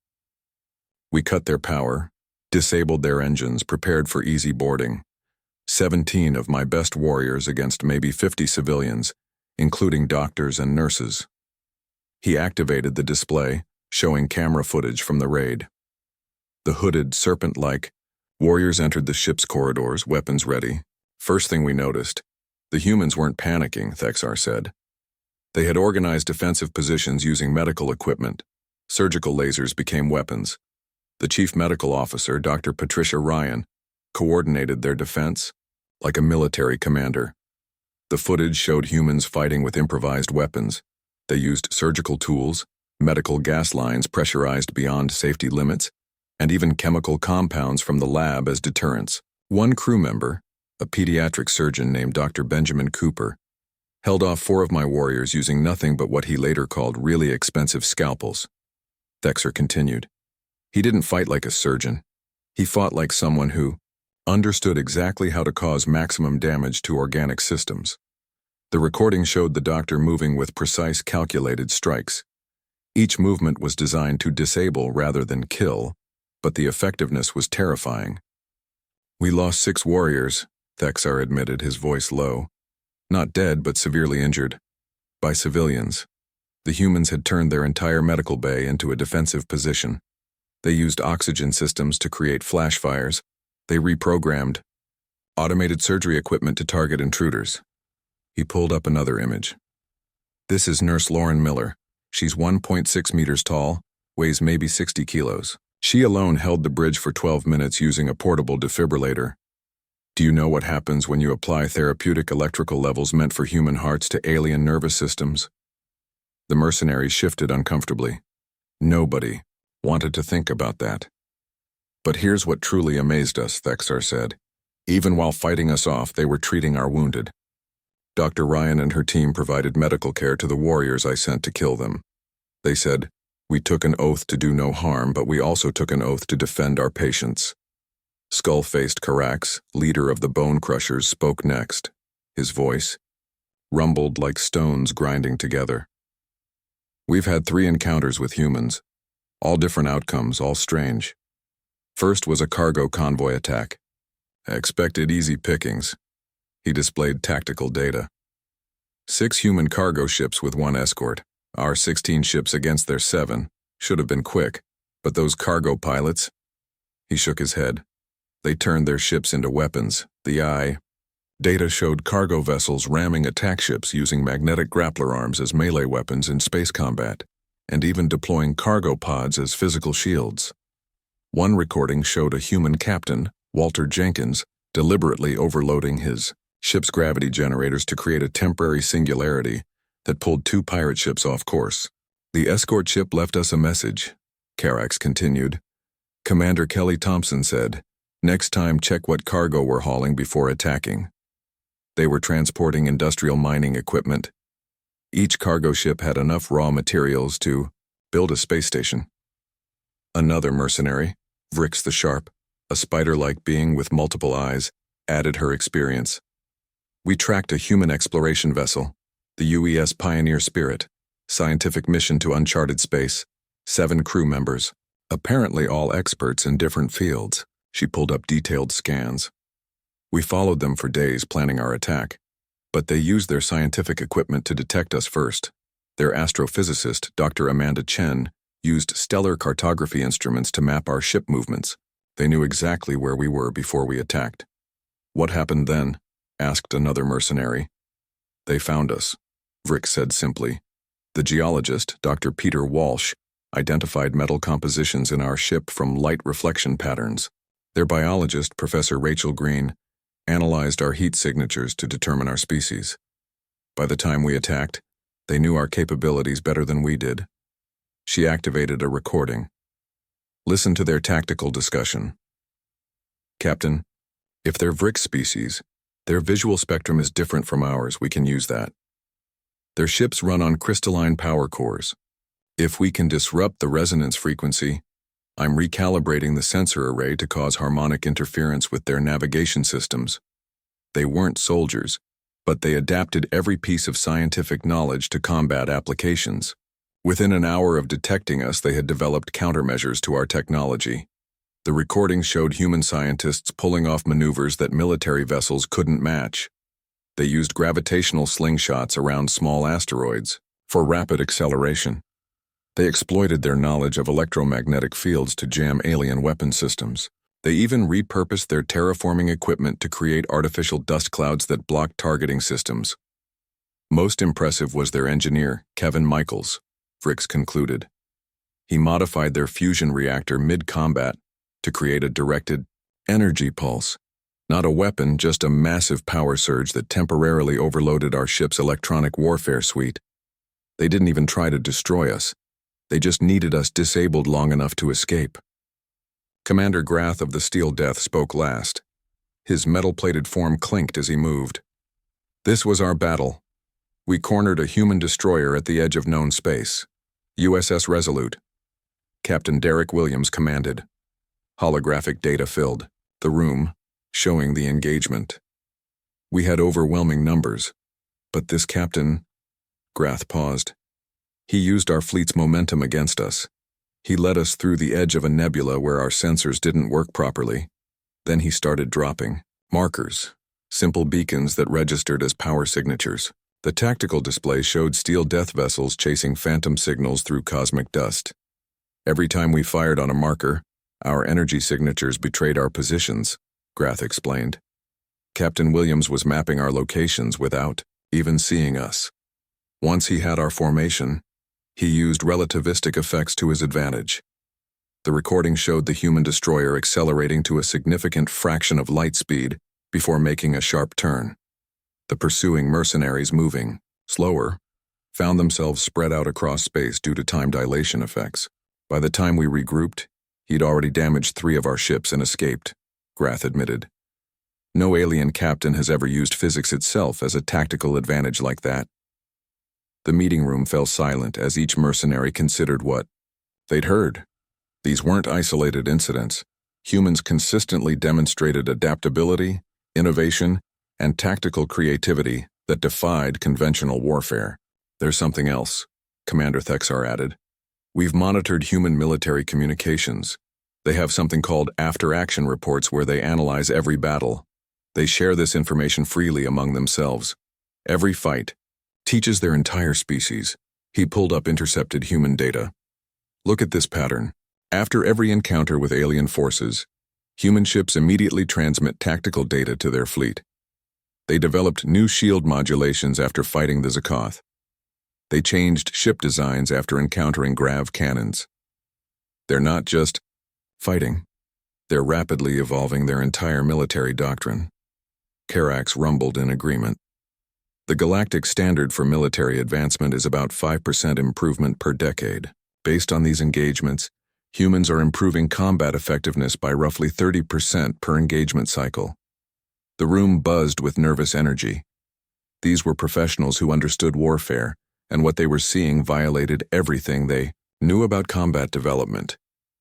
"We cut their power, disabled their engines, prepared for easy boarding. 17 of my best warriors against maybe 50 civilians, including doctors and nurses." He activated the display, showing camera footage from the raid. The hooded, serpent-like warriors entered the ship's corridors, weapons ready. "First thing we noticed, the humans weren't panicking," Thexar said. "They had organized defensive positions using medical equipment. Surgical lasers became weapons. The chief medical officer, Dr. Patricia Ryan, coordinated their defense like a military commander. The footage showed humans fighting with improvised weapons. They used surgical tools, medical gas lines pressurized beyond safety limits, and even chemical compounds from the lab as deterrents. One crew member, a pediatric surgeon named Dr. Benjamin Cooper, held off 4 of my warriors using nothing but what he later called really expensive scalpels. Thexar continued. "He didn't fight like a surgeon. He fought like someone who understood exactly how to cause maximum damage to organic systems." The recording showed the doctor moving with precise, calculated strikes. Each movement was designed to disable rather than kill, but the effectiveness was terrifying. "We lost 6 warriors," Thexar admitted, his voice low. "Not dead, but severely injured. By civilians. The humans had turned their entire medical bay into a defensive position. They used oxygen systems to create flash fires. They reprogrammed automated surgery equipment to target intruders." He pulled up another image. "This is Nurse Lauren Miller. She's 1.6 meters tall, weighs maybe 60 kilos. She alone held the bridge for 12 minutes using a portable defibrillator. Do you know what happens when you apply therapeutic electrical levels meant for human hearts to alien nervous systems?" The mercenaries shifted uncomfortably. Nobody wanted to think about that. "But here's what truly amazed us," Thexar said. "Even while fighting us off, they were treating our wounded. Dr. Ryan and her team provided medical care to the warriors I sent to kill them. They said, 'We took an oath to do no harm, but we also took an oath to defend our patients.'" Skull-faced Carax, leader of the Bone Crushers, spoke next. His voice rumbled like stones grinding together. "We've had 3 encounters with humans. All different outcomes, all strange. First was a cargo convoy attack. I expected easy pickings." He displayed tactical data. 6 human cargo ships with 1 escort. Our 16 ships against their 7. Should have been quick, but those cargo pilots... He shook his head. They turned their ships into weapons. Data showed cargo vessels ramming attack ships using magnetic grappler arms as melee weapons in space combat, and even deploying cargo pods as physical shields. One recording showed a human captain, Walter Jenkins, deliberately overloading his ship's gravity generators to create a temporary singularity that pulled 2 pirate ships off course. "The escort ship left us a message," Carax continued. "Commander Kelly Thompson said, 'Next time check what cargo we're hauling before attacking.' They were transporting industrial mining equipment. Each cargo ship had enough raw materials to build a space station." Another mercenary, Vrix the Sharp, a spider-like being with multiple eyes, added her experience. "We tracked a human exploration vessel, the UES Pioneer Spirit, scientific mission to uncharted space, 7 crew members, apparently all experts in different fields." She pulled up detailed scans. "We followed them for days planning our attack, but they used their scientific equipment to detect us first. Their astrophysicist, Dr. Amanda Chen, used stellar cartography instruments to map our ship movements. They knew exactly where we were before we attacked." "What happened then?" asked another mercenary. They found us, Vrick said simply. The geologist, Dr. Peter Walsh, identified metal compositions in our ship from light reflection patterns. Their biologist, Professor Rachel Green, analyzed our heat signatures to determine our species. By the time we attacked, they knew our capabilities better than we did. She activated a recording. Listen to their tactical discussion. Captain, if they're Vrick species, their visual spectrum is different from ours. We can use that. Their ships run on crystalline power cores. If we can disrupt the resonance frequency, I'm recalibrating the sensor array to cause harmonic interference with their navigation systems. They weren't soldiers, but they adapted every piece of scientific knowledge to combat applications. Within an hour of detecting us, they had developed countermeasures to our technology. The recording showed human scientists pulling off maneuvers that military vessels couldn't match. They used gravitational slingshots around small asteroids for rapid acceleration. They exploited their knowledge of electromagnetic fields to jam alien weapon systems. They even repurposed their terraforming equipment to create artificial dust clouds that blocked targeting systems. Most impressive was their engineer, Kevin Michaels, Vrix concluded. He modified their fusion reactor mid-combat to create a directed energy pulse. Not a weapon, just a massive power surge that temporarily overloaded our ship's electronic warfare suite. They didn't even try to destroy us. They just needed us disabled long enough to escape. Commander Grath of the Steel Death spoke last. His metal-plated form clinked as he moved. This was our battle. We cornered a human destroyer at the edge of known space. USS Resolute. Captain Derek Williams commanded. Holographic data filled the room, showing the engagement. We had overwhelming numbers, but this captain... Grath paused. He used our fleet's momentum against us. He led us through the edge of a nebula where our sensors didn't work properly. Then he started dropping markers, simple beacons that registered as power signatures. The tactical display showed steel death vessels chasing phantom signals through cosmic dust. Every time we fired on a marker, our energy signatures betrayed our positions, Grath explained. Captain Williams was mapping our locations without even seeing us. Once he had our formation, he used relativistic effects to his advantage. The recording showed the human destroyer accelerating to a significant fraction of light speed before making a sharp turn. The pursuing mercenaries, moving slower, found themselves spread out across space due to time dilation effects. By the time we regrouped, he'd already damaged 3 of our ships and escaped, Grath admitted. No alien captain has ever used physics itself as a tactical advantage like that. The meeting room fell silent as each mercenary considered what they'd heard. These weren't isolated incidents. Humans consistently demonstrated adaptability, innovation, and tactical creativity that defied conventional warfare. There's something else, Commander Thexar added. We've monitored human military communications. They have something called after-action reports where they analyze every battle. They share this information freely among themselves. Every fight teaches their entire species. He pulled up intercepted human data. Look at this pattern. After every encounter with alien forces, human ships immediately transmit tactical data to their fleet. They developed new shield modulations after fighting the Zakath. They changed ship designs after encountering grav cannons. They're not just fighting. They're rapidly evolving their entire military doctrine. Karax rumbled in agreement. The galactic standard for military advancement is about 5% improvement per decade. Based on these engagements, humans are improving combat effectiveness by roughly 30% per engagement cycle. The room buzzed with nervous energy. These were professionals who understood warfare, and what they were seeing violated everything they knew about combat development.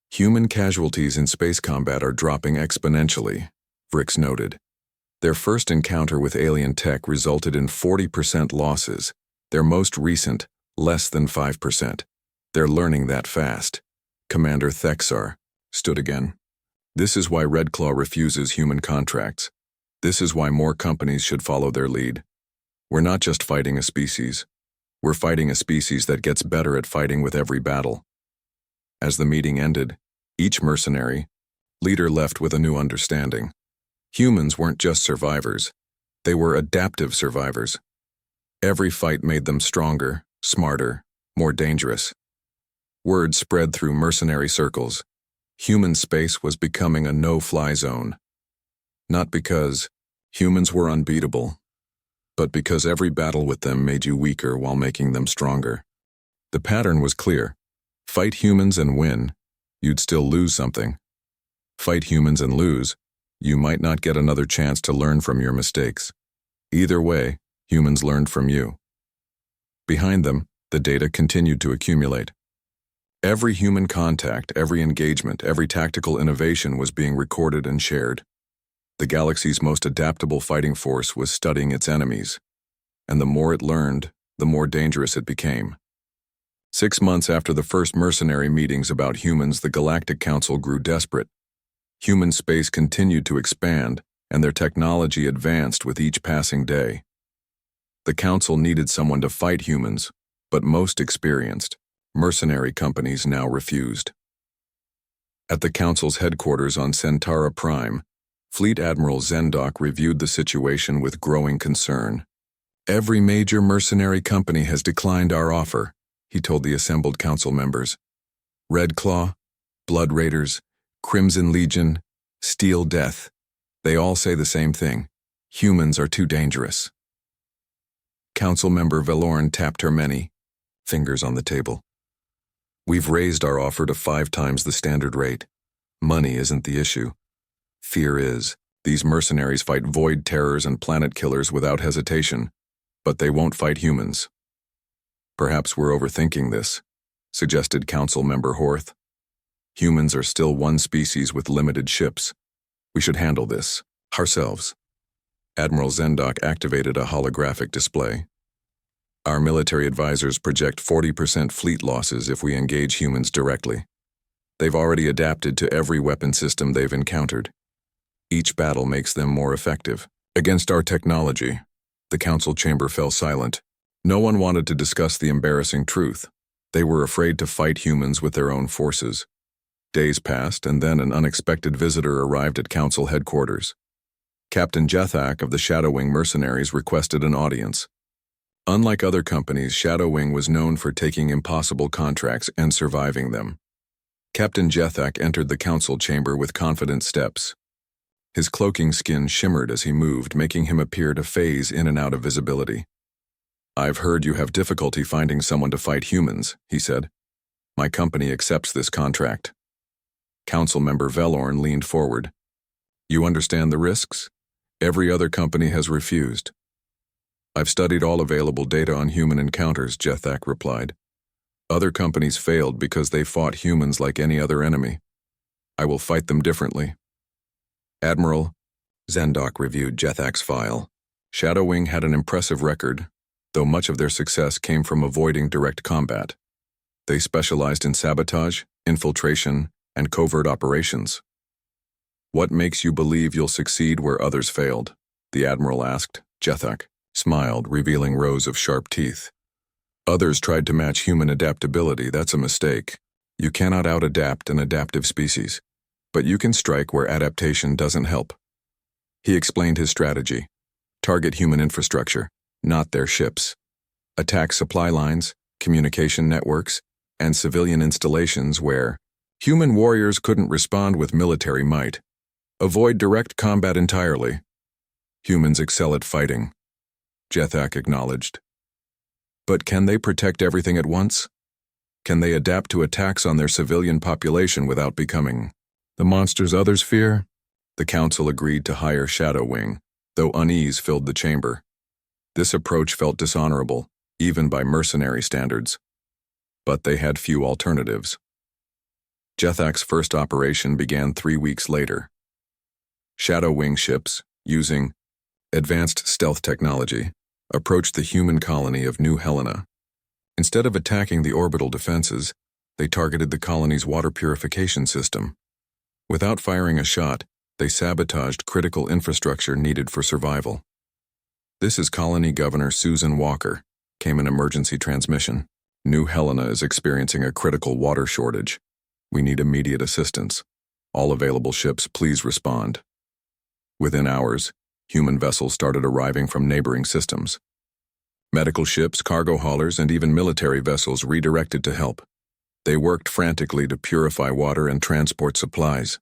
Human casualties in space combat are dropping exponentially, Vrix noted. Their first encounter with alien tech resulted in 40% losses. Their most recent, less than 5%. They're learning that fast. Commander Thexar stood again. This is why Red Claw refuses human contracts. This is why more companies should follow their lead. We're not just fighting a species. We're fighting a species that gets better at fighting with every battle. As the meeting ended, each mercenary leader left with a new understanding. Humans weren't just survivors. They were adaptive survivors. Every fight made them stronger, smarter, more dangerous. Word spread through mercenary circles. Human space was becoming a no-fly zone. Not because humans were unbeatable, but because every battle with them made you weaker while making them stronger. The pattern was clear. Fight humans and win, you'd still lose something. Fight humans and lose, you might not get another chance to learn from your mistakes. Either way, humans learned from you. Behind them, the data continued to accumulate. Every human contact, every engagement, every tactical innovation was being recorded and shared. The galaxy's most adaptable fighting force was studying its enemies, and the more it learned, the more dangerous it became. 6 months after the first mercenary meetings about humans, the Galactic Council grew desperate. Human space continued to expand, and their technology advanced with each passing day. The Council needed someone to fight humans, but most experienced, mercenary companies now refused. At the Council's headquarters on Centaura Prime, Fleet Admiral Zendok reviewed the situation with growing concern. "Every major mercenary company has declined our offer," he told the assembled council members. "Red Claw, Blood Raiders, Crimson Legion, Steel Death, they all say the same thing. Humans are too dangerous." Council member Valorn tapped her many fingers on the table. "We've raised our offer to 5 times the standard rate. Money isn't the issue. Fear is. These mercenaries fight void terrors and planet killers without hesitation, but they won't fight humans." "Perhaps we're overthinking this," suggested Council Member Horth. "Humans are still one species with limited ships. We should handle this ourselves." Admiral Zendok activated a holographic display. "Our military advisors project 40% fleet losses if we engage humans directly. They've already adapted to every weapon system they've encountered. Each battle makes them more effective. Against our technology." The council chamber fell silent. No one wanted to discuss the embarrassing truth. They were afraid to fight humans with their own forces. Days passed, and then an unexpected visitor arrived at council headquarters. Captain Jethak of the Shadowwing Mercenaries requested an audience. Unlike other companies, Shadowwing was known for taking impossible contracts and surviving them. Captain Jethak entered the council chamber with confident steps. His cloaking skin shimmered as he moved, making him appear to phase in and out of visibility. "I've heard you have difficulty finding someone to fight humans," he said. "My company accepts this contract." Council member Velorn leaned forward. "You understand the risks? Every other company has refused." "I've studied all available data on human encounters," Jethak replied. "Other companies failed because they fought humans like any other enemy. I will fight them differently." "Admiral," Zendok reviewed Jethak's file. "Shadowwing had an impressive record, though much of their success came from avoiding direct combat. They specialized in sabotage, infiltration, and covert operations." "What makes you believe you'll succeed where others failed?" the Admiral asked. Jethak smiled, revealing rows of sharp teeth. "Others tried to match human adaptability. That's a mistake. You cannot out-adapt an adaptive species, but you can strike where adaptation doesn't help." He explained his strategy. Target human infrastructure, not their ships. Attack supply lines, communication networks, and civilian installations where human warriors couldn't respond with military might. Avoid direct combat entirely. Humans excel at fighting, Jethak acknowledged. But can they protect everything at once? Can they adapt to attacks on their civilian population without becoming the monsters others fear? The council agreed to hire Shadowwing, though unease filled the chamber. This approach felt dishonorable, even by mercenary standards. But they had few alternatives. Jethak's first operation began 3 weeks later. Shadowwing ships, using advanced stealth technology, approached the human colony of New Helena. Instead of attacking the orbital defenses, they targeted the colony's water purification system. Without firing a shot, they sabotaged critical infrastructure needed for survival. "This is Colony Governor Susan Walker," came an emergency transmission. "New Helena is experiencing a critical water shortage. We need immediate assistance. All available ships, please respond." Within hours, human vessels started arriving from neighboring systems. Medical ships, cargo haulers, and even military vessels redirected to help. They worked frantically to purify water and transport supplies.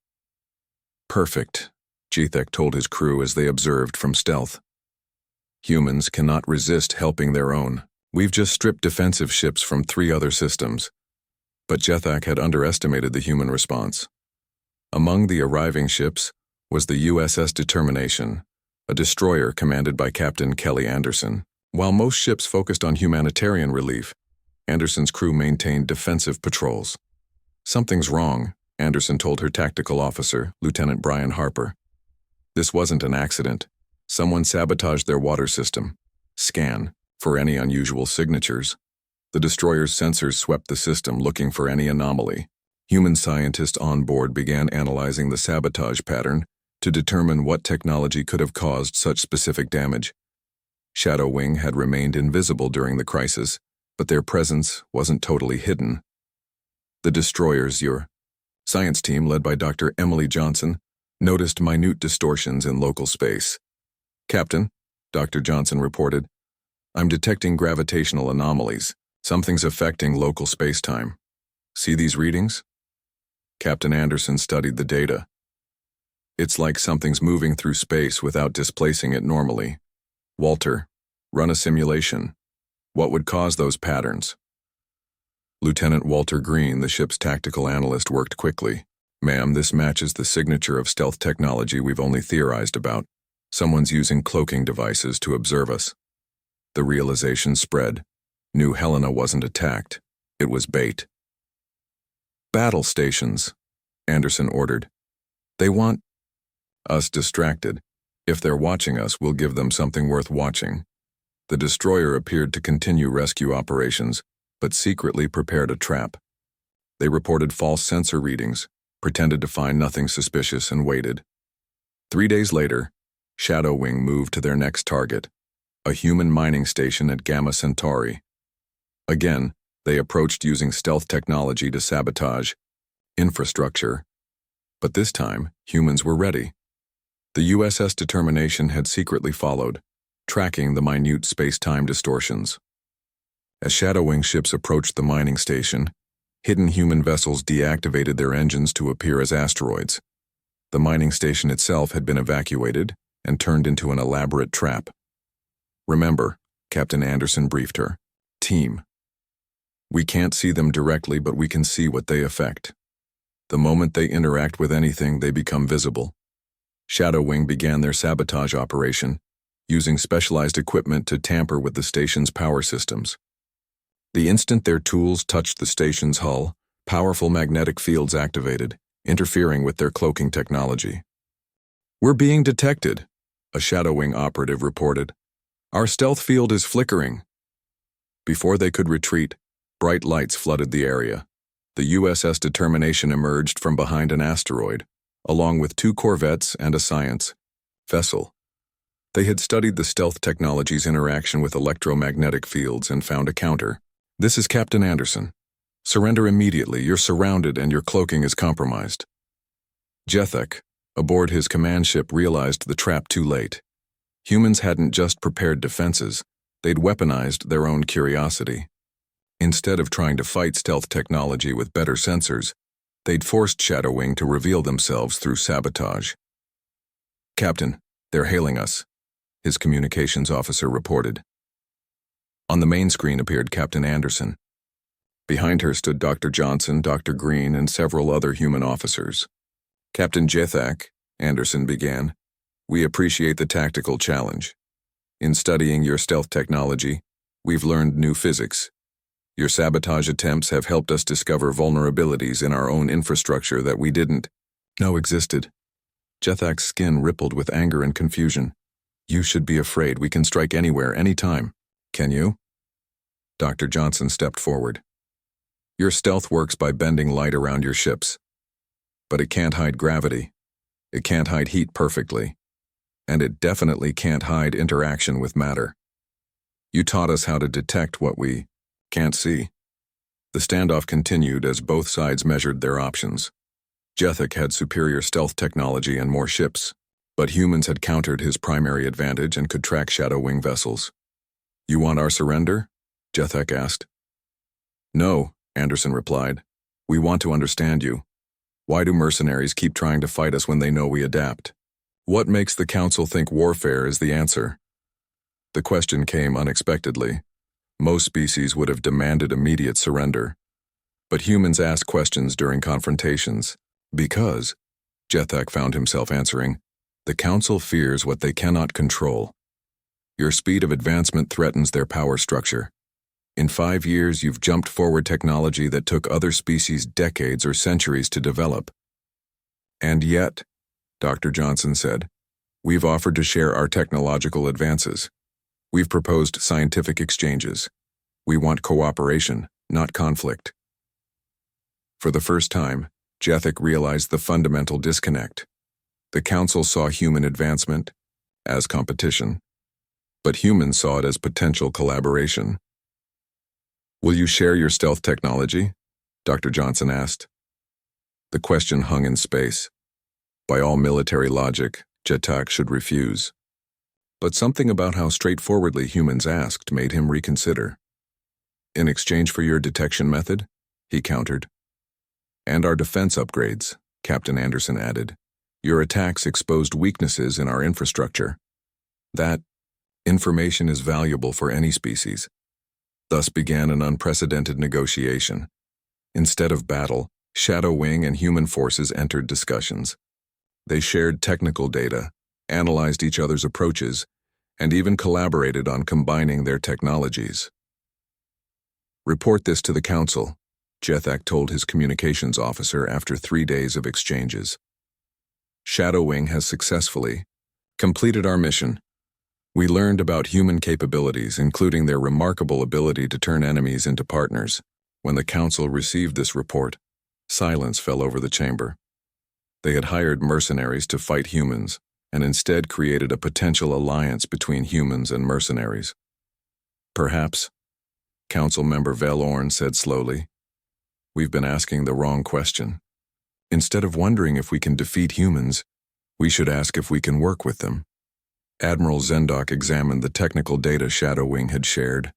Perfect, Jethek told his crew as they observed from stealth. Humans cannot resist helping their own. We've just stripped defensive ships from 3 other systems. But Jethek had underestimated the human response. Among the arriving ships was the USS Determination, a destroyer commanded by Captain Kelly Anderson. While most ships focused on humanitarian relief, Anderson's crew maintained defensive patrols. Something's wrong, Anderson told her tactical officer, Lieutenant Brian Harper. This wasn't an accident. Someone sabotaged their water system. Scan for any unusual signatures. The destroyer's sensors swept the system looking for any anomaly. Human scientists on board began analyzing the sabotage pattern to determine what technology could have caused such specific damage. Shadow Wing had remained invisible during the crisis, but their presence wasn't totally hidden. The destroyer's science team, led by Dr. Emily Johnson, noticed minute distortions in local space. "Captain," Dr. Johnson reported, "I'm detecting gravitational anomalies. Something's affecting local space-time. See these readings?" Captain Anderson studied the data. "It's like something's moving through space without displacing it normally. Walter, run a simulation. What would cause those patterns?" Lieutenant Walter Green, the ship's tactical analyst, worked quickly. "Ma'am, this matches the signature of stealth technology we've only theorized about. Someone's using cloaking devices to observe us." The realization spread. New Helena wasn't attacked. It was bait. "Battle stations," Anderson ordered. "They want us distracted. If they're watching us, we'll give them something worth watching." The destroyer appeared to continue rescue operations, but secretly prepared a trap. They reported false sensor readings, pretended to find nothing suspicious, and waited. 3 days later, Shadow Wing moved to their next target, a human mining station at Gamma Centauri. Again, they approached using stealth technology to sabotage infrastructure. But this time, humans were ready. The USS Determination had secretly followed, tracking the minute space-time distortions. As Shadow Wing ships approached the mining station, hidden human vessels deactivated their engines to appear as asteroids. The mining station itself had been evacuated and turned into an elaborate trap. "Remember," Captain Anderson briefed her, "Team. We can't see them directly, but we can see what they affect. The moment they interact with anything, they become visible." Shadow Wing began their sabotage operation, using specialized equipment to tamper with the station's power systems. The instant their tools touched the station's hull, powerful magnetic fields activated, interfering with their cloaking technology. "We're being detected," a Shadow Wing operative reported. "Our stealth field is flickering." Before they could retreat, bright lights flooded the area. The USS Determination emerged from behind an asteroid, along with 2 corvettes and a science vessel. They had studied the stealth technology's interaction with electromagnetic fields and found a counter. "This is Captain Anderson. Surrender immediately. You're surrounded and your cloaking is compromised." Jethek, aboard his command ship, realized the trap too late. Humans hadn't just prepared defenses, they'd weaponized their own curiosity. Instead of trying to fight stealth technology with better sensors, they'd forced Shadow Wing to reveal themselves through sabotage. "Captain, they're hailing us," his communications officer reported. On the main screen appeared Captain Anderson. Behind her stood Dr. Johnson, Dr. Green, and several other human officers. "Captain Jethek," Anderson began, "we appreciate the tactical challenge. In studying your stealth technology, we've learned new physics. Your sabotage attempts have helped us discover vulnerabilities in our own infrastructure that we didn't know existed." Jethek's skin rippled with anger and confusion. "You should be afraid. We can strike anywhere, anytime. Can you?" Dr. Johnson stepped forward. "Your stealth works by bending light around your ships. But it can't hide gravity. It can't hide heat perfectly. And it definitely can't hide interaction with matter. You taught us how to detect what we can't see." The standoff continued as both sides measured their options. Jethek had superior stealth technology and more ships, But humans had countered his primary advantage and could track Shadow Wing vessels. "You want our surrender?" Jethek asked. "No," Anderson replied. "We want to understand you. Why do mercenaries keep trying to fight us when they know we adapt? What makes the Council think warfare is the answer?" The question came unexpectedly. Most species would have demanded immediate surrender. But humans ask questions during confrontations. Because, Jethek found himself answering, the Council fears what they cannot control. Your speed of advancement threatens their power structure. In 5 years, you've jumped forward technology that took other species decades or centuries to develop. And yet, Dr. Johnson said, we've offered to share our technological advances. We've proposed scientific exchanges. We want cooperation, not conflict. For the first time, Jethek realized the fundamental disconnect. The Council saw human advancement as competition, but humans saw it as potential collaboration. "Will you share your stealth technology?" Dr. Johnson asked. The question hung in space. By all military logic, Jethek should refuse. But something about how straightforwardly humans asked made him reconsider. "In exchange for your detection method?" he countered. "And our defense upgrades," Captain Anderson added. "Your attacks exposed weaknesses in our infrastructure. That information is valuable for any species." Thus began an unprecedented negotiation. Instead of battle, Shadow Wing and human forces entered discussions. They shared technical data, analyzed each other's approaches, and even collaborated on combining their technologies. "Report this to the Council," Jethek told his communications officer after 3 days of exchanges. "Shadow Wing has successfully completed our mission. We learned about human capabilities, including their remarkable ability to turn enemies into partners." When the Council received this report, silence fell over the chamber. They had hired mercenaries to fight humans, and instead created a potential alliance between humans and mercenaries. "Perhaps," Council member Velorn said slowly, "we've been asking the wrong question. Instead of wondering if we can defeat humans, we should ask if we can work with them." Admiral Zendok examined the technical data Shadow Wing had shared.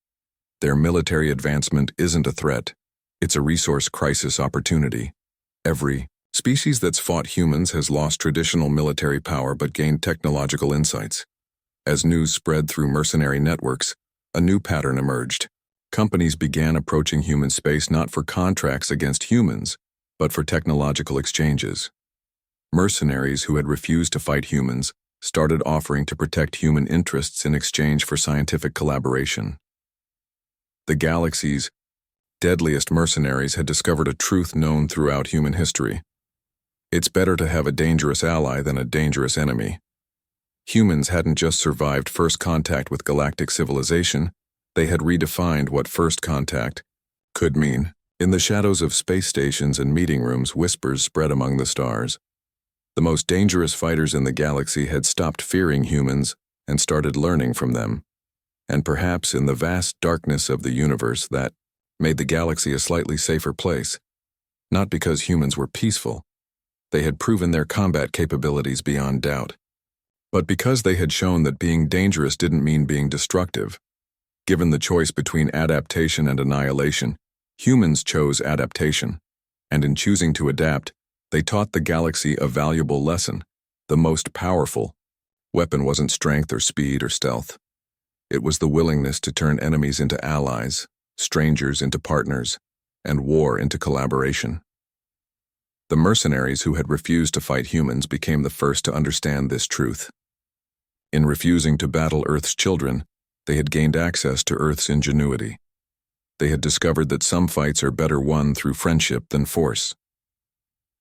Their military advancement isn't a threat. It's a resource crisis opportunity. Every species that's fought humans has lost traditional military power but gained technological insights. As news spread through mercenary networks, a new pattern emerged. Companies began approaching human space not for contracts against humans, but for technological exchanges. Mercenaries who had refused to fight humans started offering to protect human interests in exchange for scientific collaboration. The galaxy's deadliest mercenaries had discovered a truth known throughout human history. It's better to have a dangerous ally than a dangerous enemy. Humans hadn't just survived first contact with galactic civilization, they had redefined what first contact could mean. In the shadows of space stations and meeting rooms, whispers spread among the stars. The most dangerous fighters in the galaxy had stopped fearing humans and started learning from them. And perhaps in the vast darkness of the universe that made the galaxy a slightly safer place. Not because humans were peaceful. They had proven their combat capabilities beyond doubt. But because they had shown that being dangerous didn't mean being destructive. Given the choice between adaptation and annihilation, humans chose adaptation. And in choosing to adapt, they taught the galaxy a valuable lesson. The most powerful weapon wasn't strength or speed or stealth. It was the willingness to turn enemies into allies, strangers into partners, and war into collaboration. The mercenaries who had refused to fight humans became the first to understand this truth. In refusing to battle Earth's children, they had gained access to Earth's ingenuity. They had discovered that some fights are better won through friendship than force.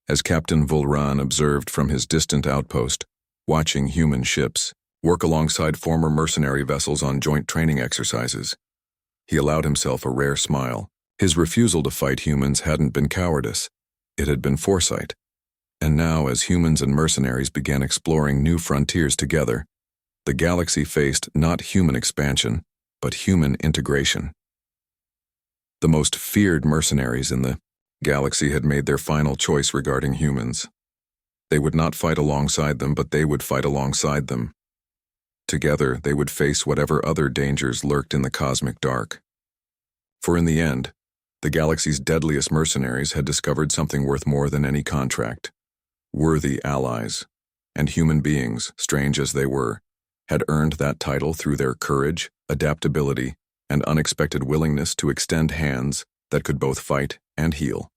As Captain Vulran observed from his distant outpost, watching human ships work alongside former mercenary vessels on joint training exercises, he allowed himself a rare smile. His refusal to fight humans hadn't been cowardice, it had been foresight. And now, as humans and mercenaries began exploring new frontiers together, the galaxy faced not human expansion, but human integration. The most feared mercenaries in the galaxy had made their final choice regarding humans. They would not fight alongside them, but they would fight alongside them. Together, they would face whatever other dangers lurked in the cosmic dark. For in the end, the galaxy's deadliest mercenaries had discovered something worth more than any contract. Worthy allies. And human beings, strange as they were, had earned that title through their courage, adaptability, and unexpected willingness to extend hands that could both fight and heal.